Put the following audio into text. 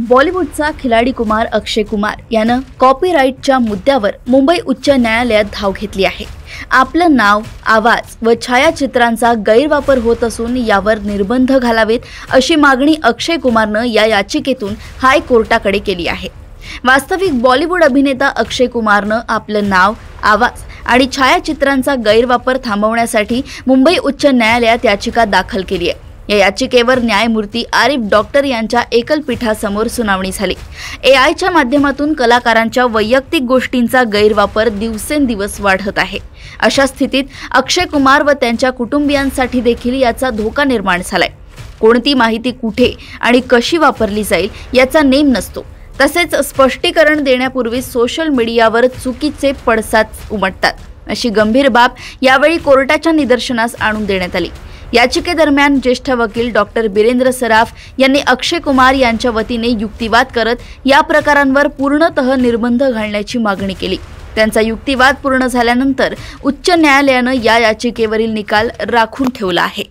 बॉलिवूडचा खिलाडी कुमार अक्षय कुमार यानं कॉपीराईटच्या मुद्द्यावर मुंबई उच्च न्यायालयात धाव घेतली आहे। आपलं नाव, आवाज व छायाचित्रांचा गैरवापर होत असून यावर निर्बंध घालावेत अशी मागणी अक्षय कुमारनं या याचिकेतून हायकोर्टाकडे केली आहे। वास्तविक बॉलिवूड अभिनेता अक्षय कुमारनं आपलं नाव, आवाज आणि छायाचित्रांचा गैरवापर थांबवण्यासाठी मुंबई उच्च न्यायालयात याचिका दाखल केली आहे। या याचिकेवर न्यायमूर्ती आरिफ डॉक्टर यांच्या एकलपीठासमोर सुनावणी झाली। एआयच्या माध्यमातून कलाकारांच्या वैयक्तिक गोष्टींचा गैरवापर दिवसेंदिवस वाढत आहे। अशा स्थितीत अक्षय कुमार व त्यांच्या कुटुंबियांसाठी देखील याचा धोका निर्माण झालाय। कोणती माहिती कुठे आणि कशी वापरली जाईल याचा नेम नसतो। तसेच स्पष्टीकरण देण्यापूर्वी सोशल मीडियावर चुकीचे पडसाद उमटतात, अशी गंभीर बाब यावेळी कोर्टाच्या निदर्शनास आणून देण्यात आली। याचिकेदरम्यान ज्येष्ठ वकील डॉक्टर बिरेंद्र सराफ यांनी अक्षय कुमार यांच्या वतीने युक्तिवाद करत या प्रकारांवर पूर्णतः निर्बंध घालण्याची मागणी केली। त्यांचा युक्तिवाद पूर्ण झाल्यानंतर उच्च न्यायालयानं या याचिकेवरील निकाल राखून ठेवला आहे।